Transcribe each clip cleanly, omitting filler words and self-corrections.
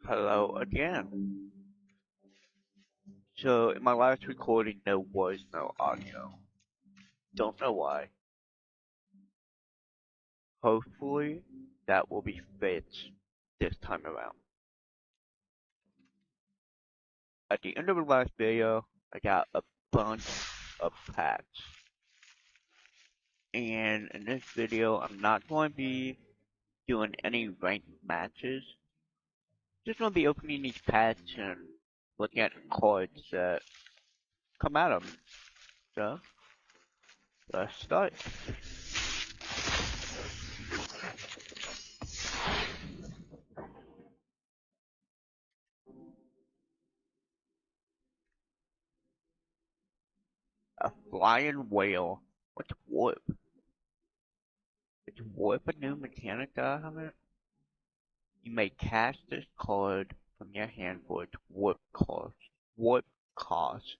Hello again. So, in my last recording, there was no audio. Don't know why. Hopefully, that will be fixed this time around. At the end of the last video, I got a bunch of packs. And in this video, I'm not going to be doing any ranked matches. Just going to be opening these packs and looking at the cards that come out of them. So, let's start. A flying whale. What's warp? Is warp a new mechanic that I haven't? You may cast this card from your hand for its warp cost. Warp cost.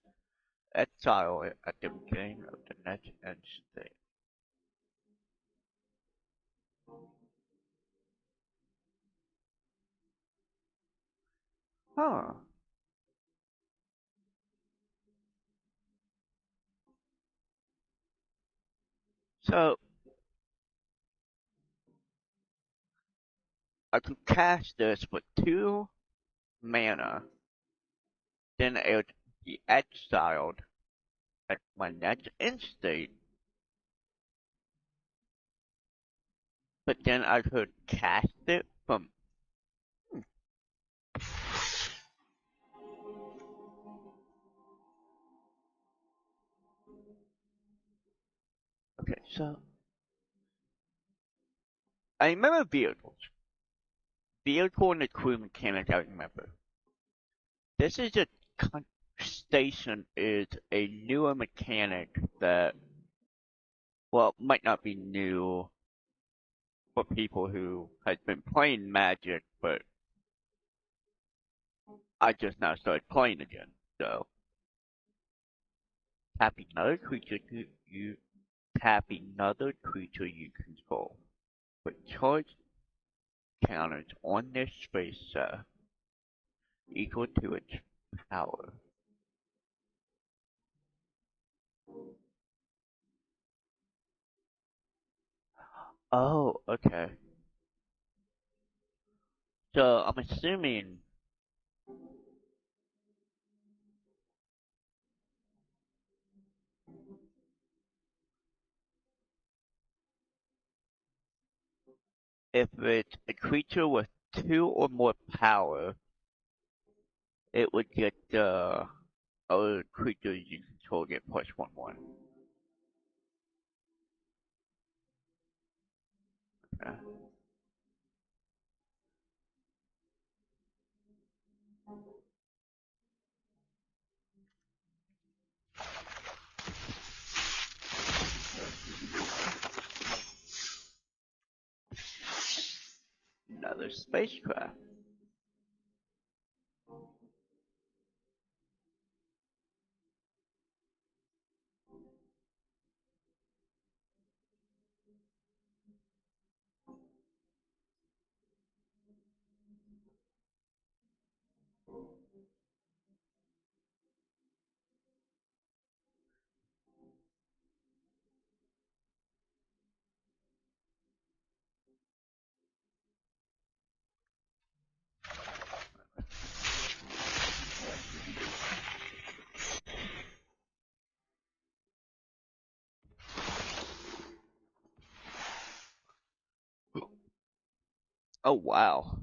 Exile it at the beginning of the next end state. Huh. So, I could cast this for 2 mana, then it would be exiled at my next end state, but then I could cast it from. Okay, so. I remember vehicles. Vehicle and the crew mechanic I remember. This is a station is a newer mechanic that, well, might not be new for people who has been playing Magic, but I just now started playing again. So tapping another creature you tap another creature you control. Put charge counters on this space equal to its power. Oh, okay. So I'm assuming if it's a creature with 2 or more power, it would get other creatures you control get +1/+1. Okay. Another spacecraft. Oh wow.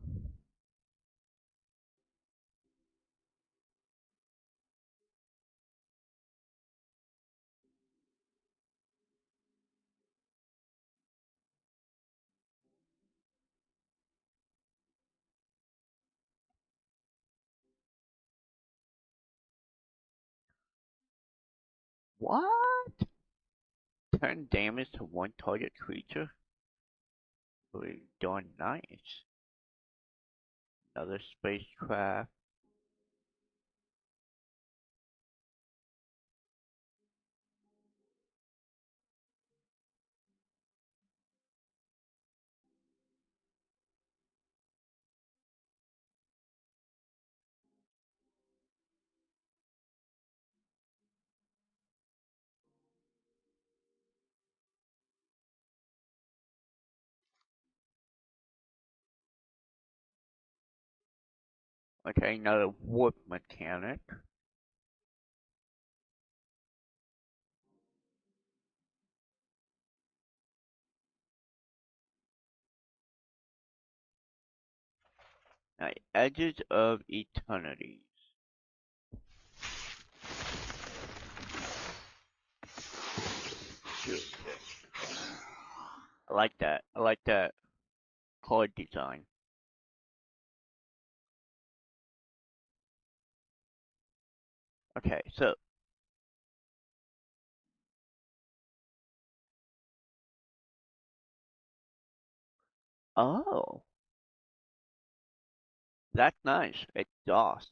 What? Turn damage to one target creature? Pretty darn nice. Another spacecraft. Okay, another warp mechanic. Edges of Eternity. I like that. I like that card design. Okay, so oh, that's nice. It's DOS.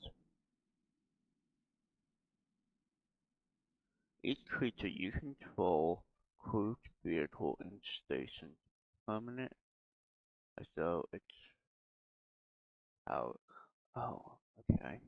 Each creature you control, cruise vehicle, and station permanent as though it's out. Oh, okay.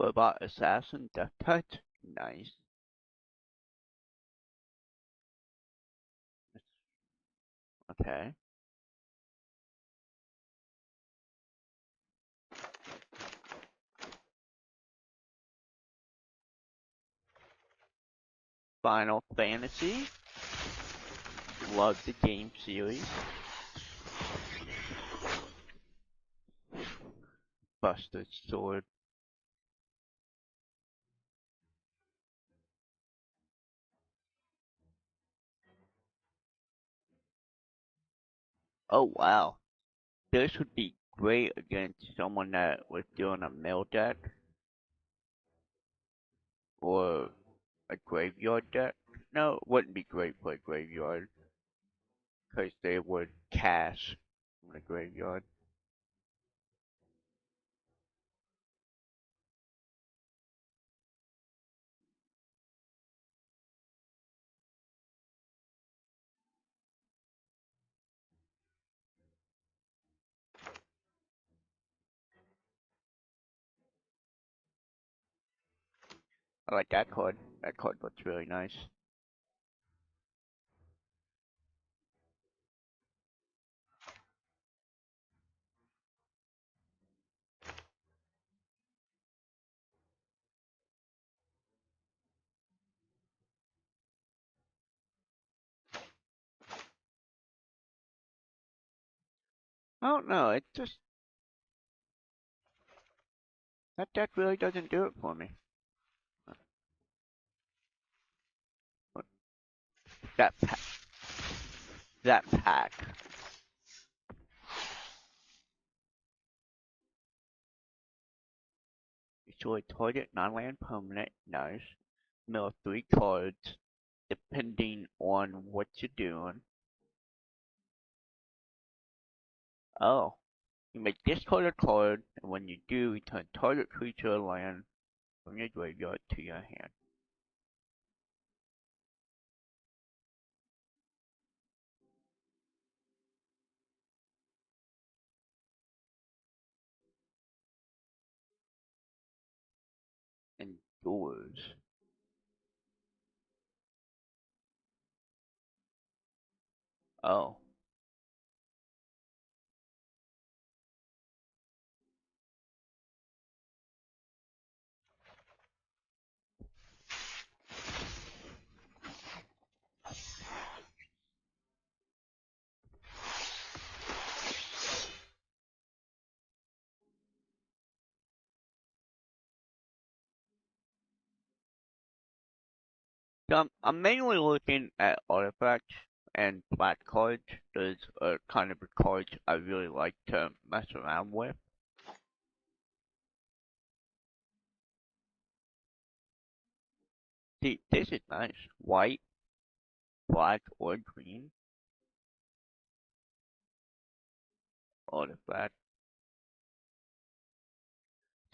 Robot Assassin Death Touch. Nice. Okay. Final Fantasy. Love the game series. Buster Sword. Oh wow. This would be great against someone that was doing a mill deck or a graveyard deck. No, it wouldn't be great for a graveyard because they would cast from the graveyard. I like that card. That card looks really nice. I don't know. It just that deck really doesn't do it for me. That pack. That pack. Destroy target non-land permanent. Nice. Mill 3 cards depending on what you're doing. Oh. You may discard a card, and when you do, return target creature or land from your graveyard to your hand. Endures. Oh. So I'm mainly looking at artifacts. and black cards. Those are kind of the cards I really like to mess around with. See, this is nice. White, black, or green. Artifact.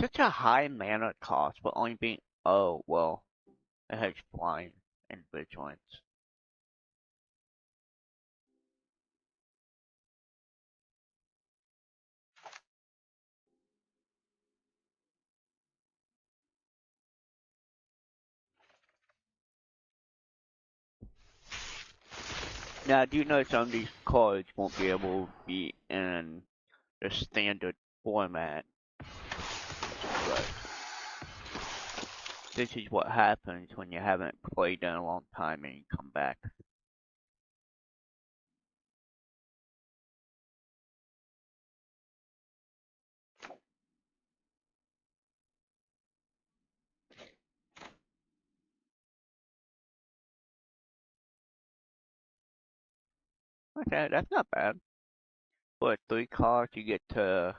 Such a high mana cost, but only being. Oh, well, it has flying and vigilance. Now, I do know some of these cards won't be able to be in the standard format, but this is what happens when you haven't played in a long time and you come back. Okay, that's not bad. For 3 cards, you get to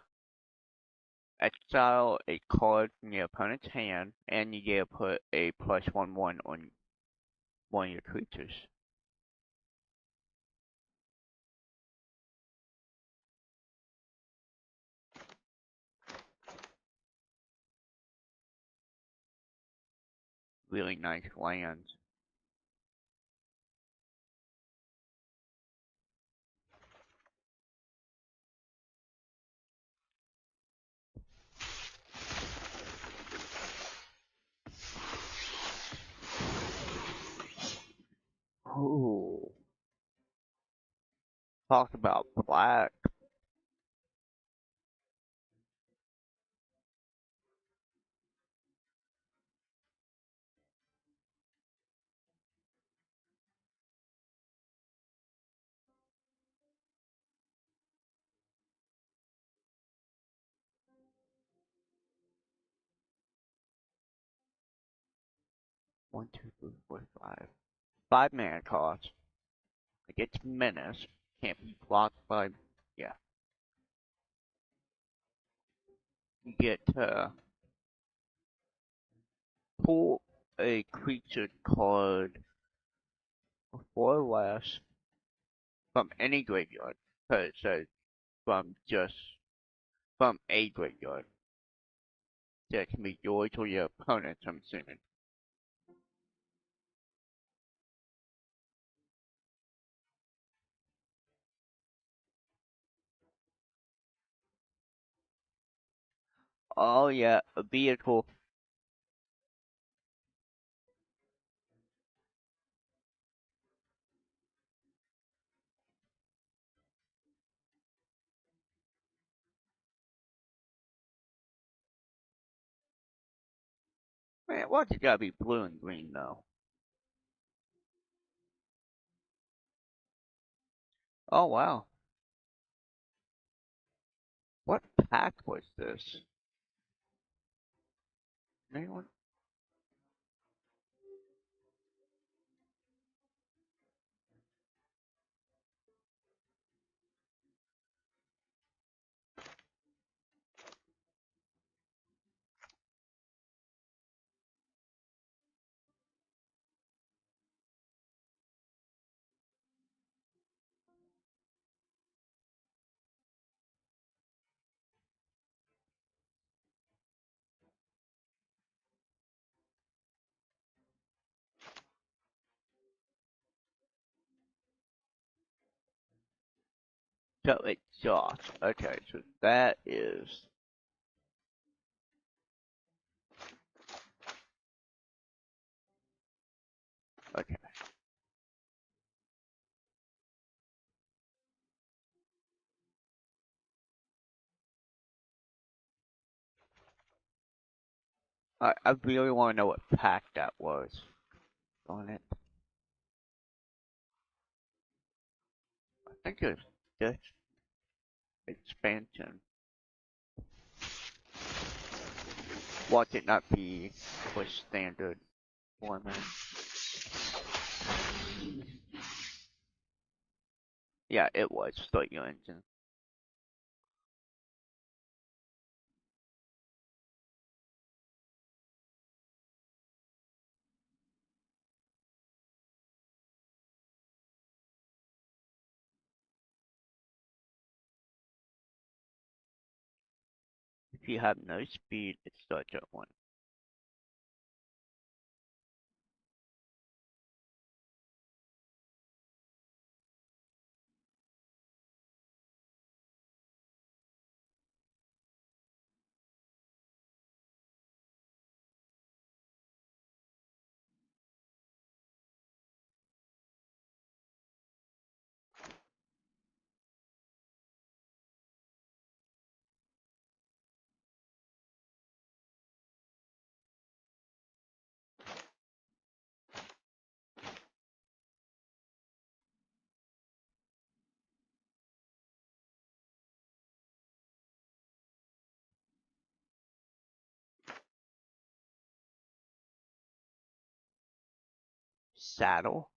exile a card from your opponent's hand, and you get to put a +1/1 on one of your creatures. Really nice lands. Ooh. Talk about black. One, two, three, four, five. 5 mana cost. It gets menace. Can't be blocked by. Yeah. You get to pull a creature card 4 or less from any graveyard. So it says from a graveyard. That can be yours or your opponent's, I'm assuming. Oh yeah, a vehicle. Man, why's it gotta be blue and green though? Oh wow. What pack was this? Anyone? So exhaust. Okay, so that is okay. I really want to know what pack that was on it. I think it's this expansion. Watch it not be for standard format. Yeah, it was. Start your engine. If you have no speed, it starts at 1. Saddle.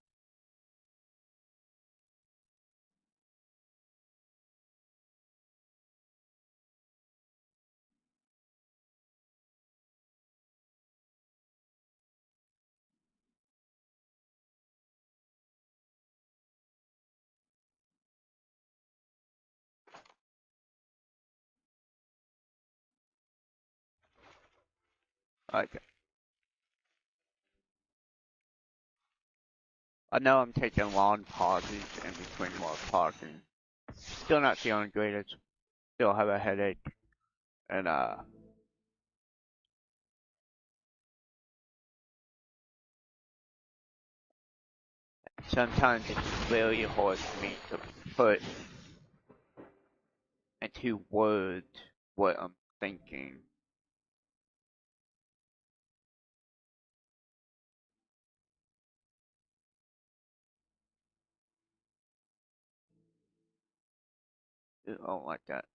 Okay. I know I'm taking long pauses in between while talking. Still not feeling great. Still have a headache. And, sometimes it's very hard for me to put into words what I'm thinking. I don't like that.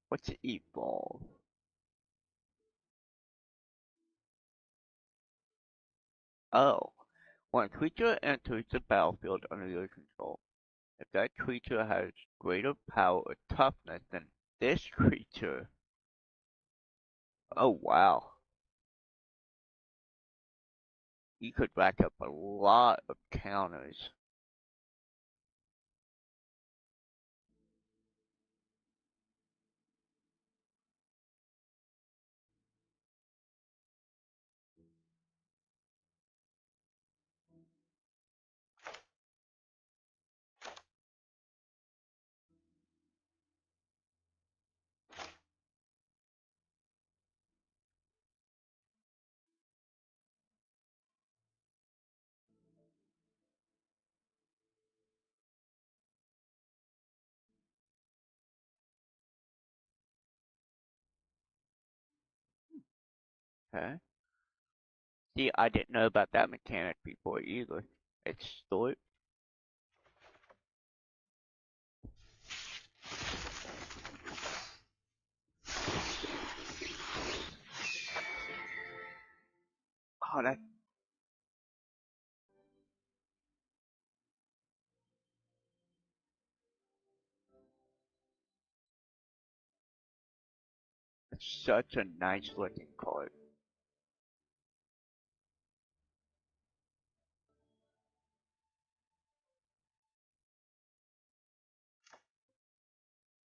What's evolve? Oh, when a creature enters the battlefield under your control, if that creature has greater power or toughness than this creature, oh wow, you could rack up a lot of counters. Okay. See, I didn't know about that mechanic before either. It's stored. Oh, that's such a nice looking card.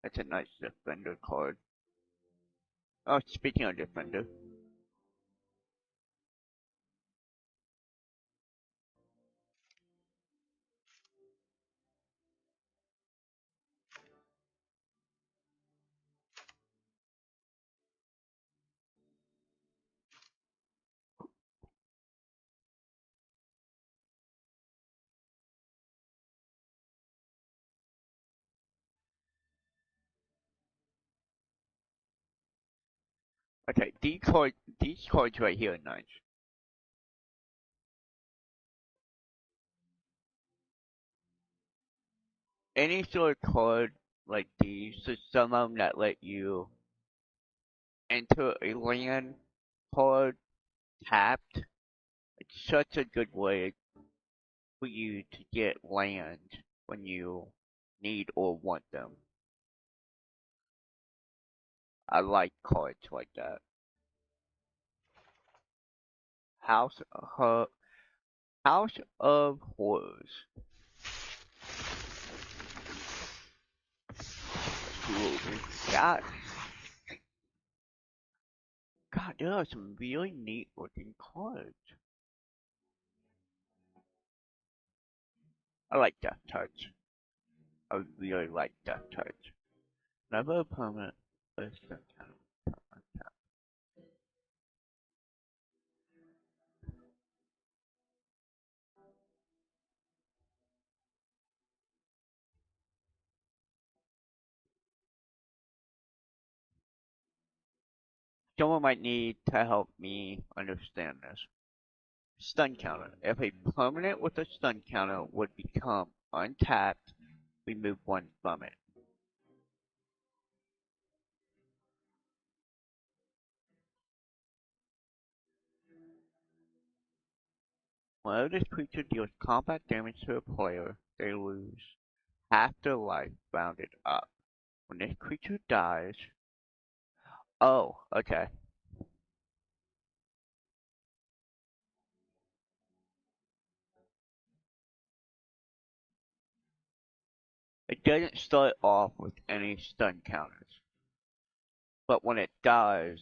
That's a nice defender card. Oh, speaking of defender, okay, these cards right here are nice. Any sort of card like these. So some of them that let you enter a land card tapped. It's such a good way for you to get land when you need or want them. I like cards like that. House of House of Horrors. Absolutely. God, God, there are some really neat looking cards. I like Death Touch. I really like Death Touch. Never a permanent. Someone might need to help me understand this. Stun counter. If a permanent with a stun counter would become untapped, remove one from it. Whenever this creature deals combat damage to a player, they lose half their life rounded up. When this creature dies, oh, okay. It doesn't start off with any stun counters, but when it dies,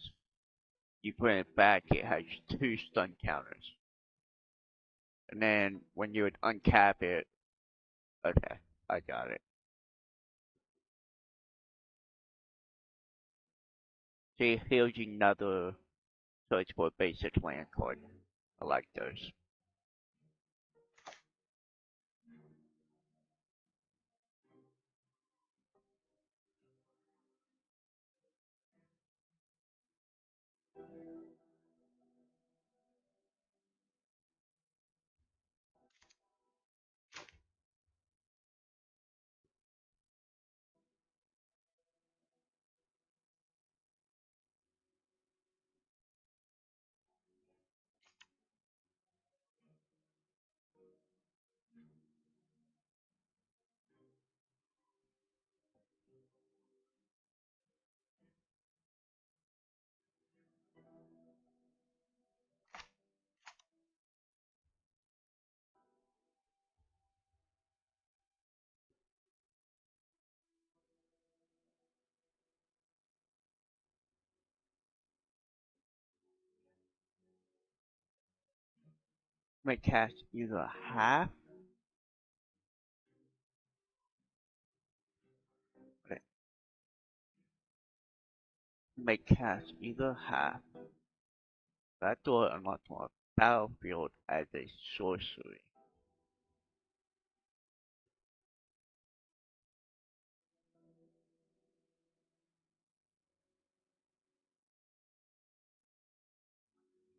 you bring it back, it has two stun counters. And then when you would uncap it, okay, I got it. See, here's another search for a basic land card. I like those. May cast either half, may cast either half. That door unlocks on a battlefield as a sorcery.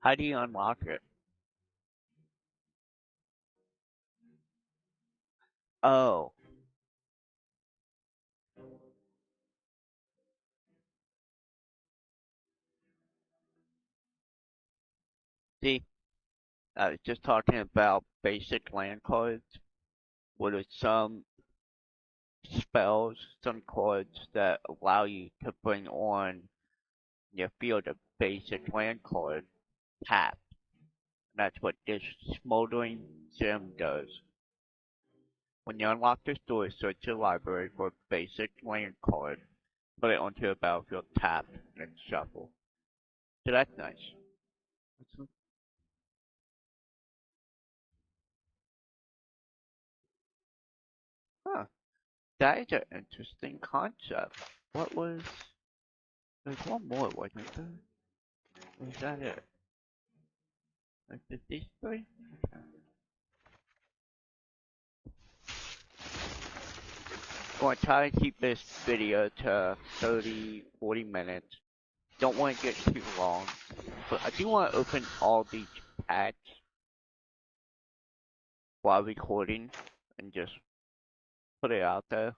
How do you unlock it? Oh, see, I was just talking about basic land cards. What are some spells, some cards that allow you to bring on your field of basic land card tap? That's what this smoldering gem does. When you unlock this door, search your library for a basic land card, put it onto a battlefield tap, and shuffle. So that's nice. Huh. That is an interesting concept. What was... There's one more, wasn't there? Was that it? Like these three? Okay. I'm going to try to keep this video to 30, 40 minutes. Don't want to get too long. But I do want to open all these packs while recording and just put it out there.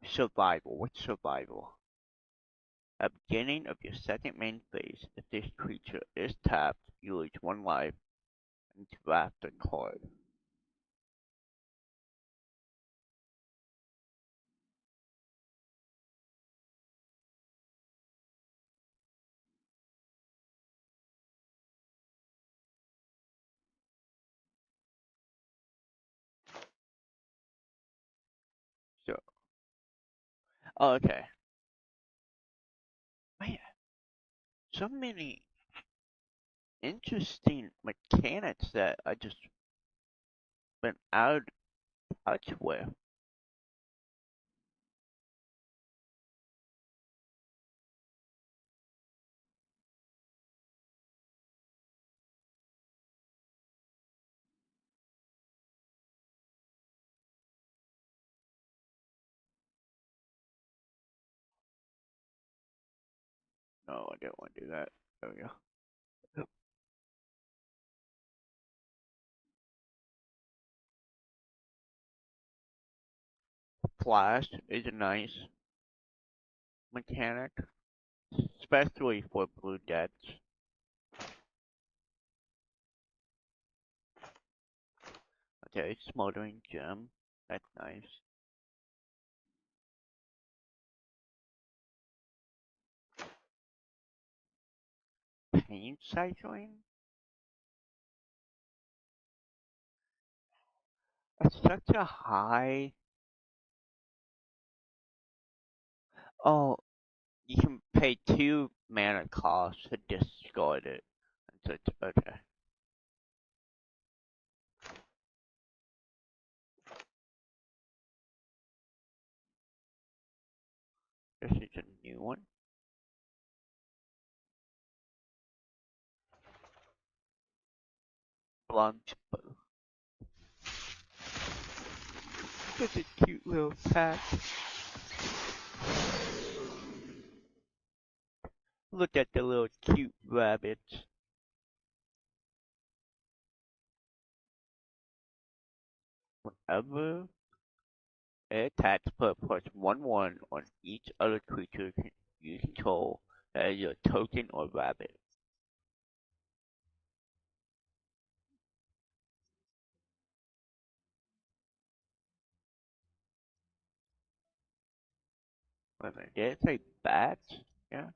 Survival. What's survival? At the beginning of your second main phase, if this creature is tapped, you lose 1 life and draft a card. So, oh, okay. Man, so many interesting mechanics that I just been out of touch with. No, I didn't want to do that. There we go. Flash is a nice mechanic, especially for blue decks. Okay, smoldering gem. That's nice. Paint cycling? It's such a high. Oh, you can pay 2 mana cost to discard it. Okay. This is a new one. Blunt. Such a cute little pack. Look at the little cute rabbits. Whenever it attacks, put +1/1 on each other creature you control that is a token or rabbit. Wait a minute, did it say bats? Yeah.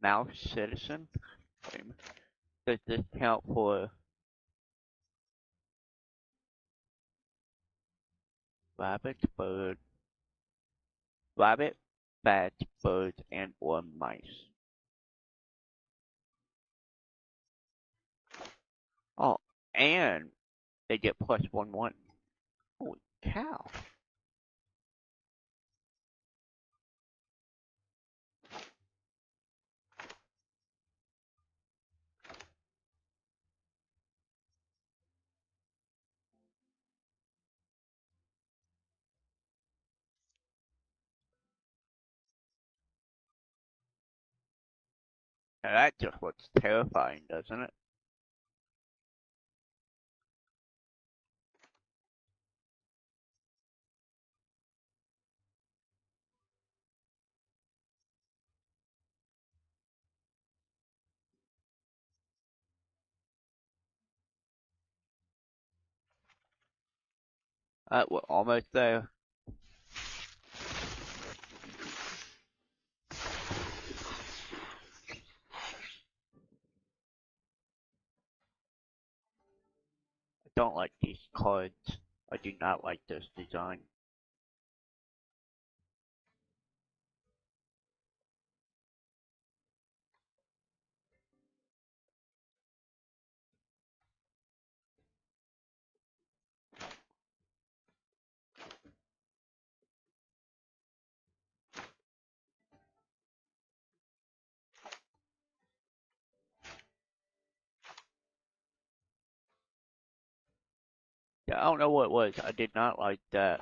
Mouse citizen? Wait a minute. Does this count for rabbit, bird, rabbit, bat, bird, and or mice? Oh, and they get +1/1. Holy cow. Now that just looks terrifying, doesn't it? We're almost there. I don't like these cards. I do not like this design. Yeah, I don't know what it was. I did not like that.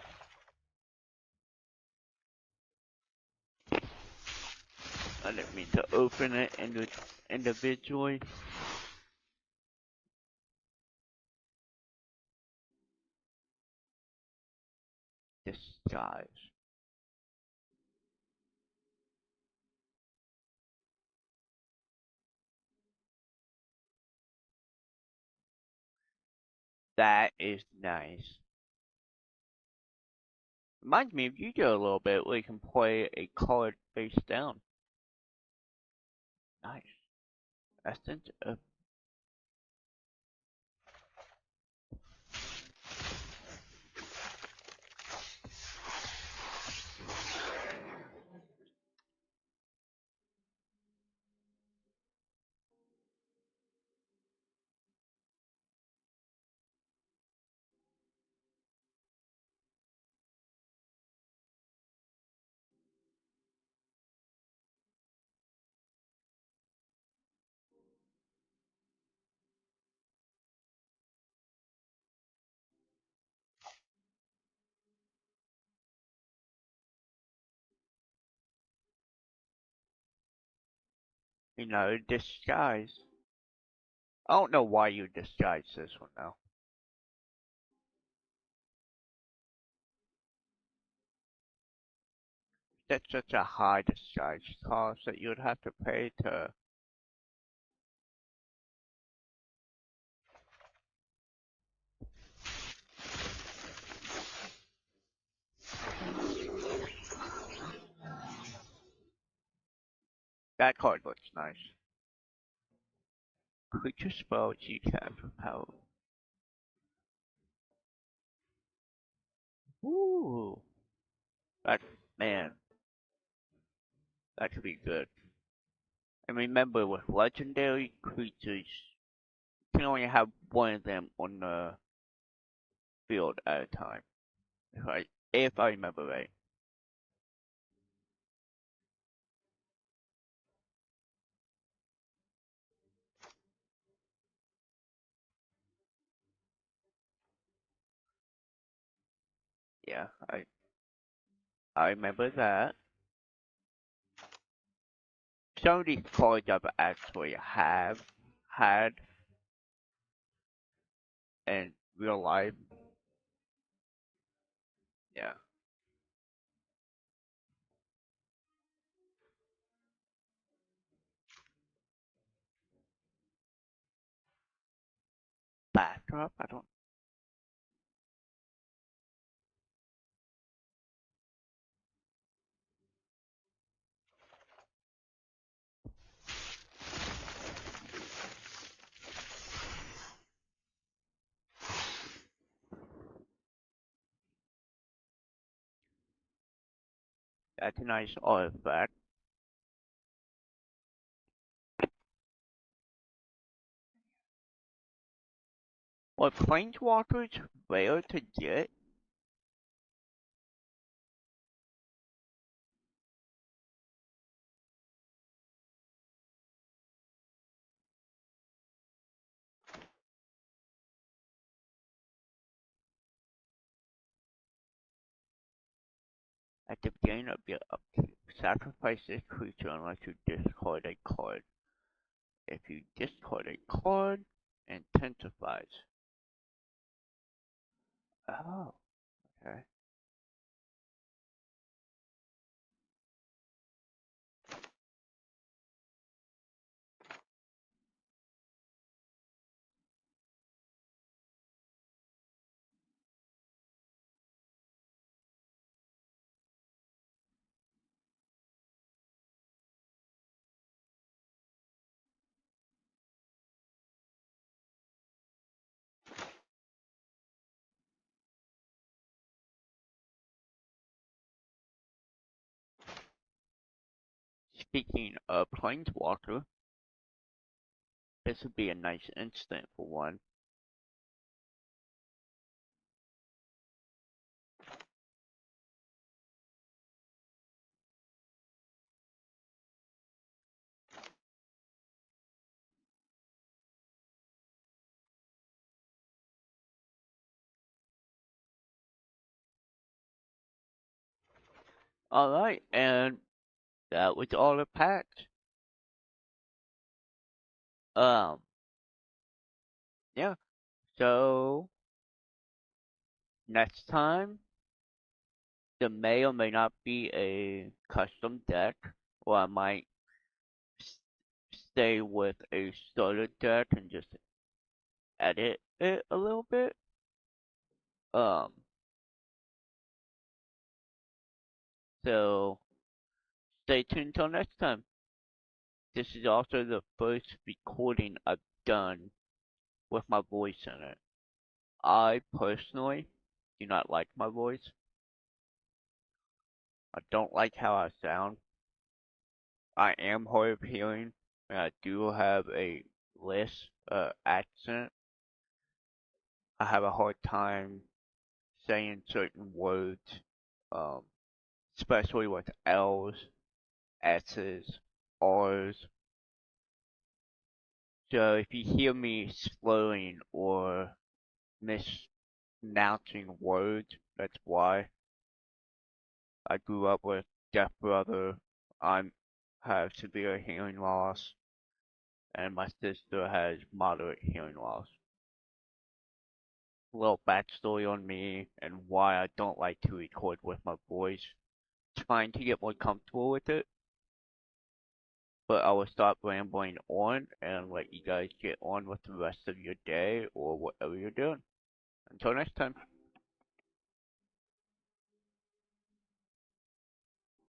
I didn't mean to open it individually. Disguise. That is nice. Reminds me of Yu-Gi-Oh! A little bit, where you can play a card face down. Nice. Essence of, disguise. I don't know why you disguise this one though. That's such a high disguise cost that you would have to pay to. That card looks nice. Creature spell G-Cap power. Ooh. That, man, that could be good. And remember, with legendary creatures, you can only have one of them on the field at a time. If I remember right. Yeah, I remember that. Some of these cards I've actually have had in real life. Yeah. Backdrop? I don't. That's a nice artifact. What Planeswalkers rare to get? At the beginning of your upkeep, sacrifice this creature unless you discard a card. If you discard a card, intensifies. Oh, okay. Speaking of Planeswalker, this would be a nice instant for one. Alright, and that was all the packs. Um, yeah. So next time, there may or may not be a custom deck, or I might s- stay with a starter deck and just edit it a little bit. Um, so stay tuned till next time. This is also the first recording I've done with my voice in it. I personally do not like my voice. I don't like how I sound. I am hard of hearing, and I do have a less accent. I have a hard time saying certain words, um, especially with L's, S's, R's. So if you hear me slurring or mispronouncing words, that's why. I grew up with deaf brother. I have severe hearing loss, and my sister has moderate hearing loss. A little backstory on me and why I don't like to record with my voice. Trying to get more comfortable with it, but I will stop rambling on and let you guys get on with the rest of your day or whatever you're doing. Until next time.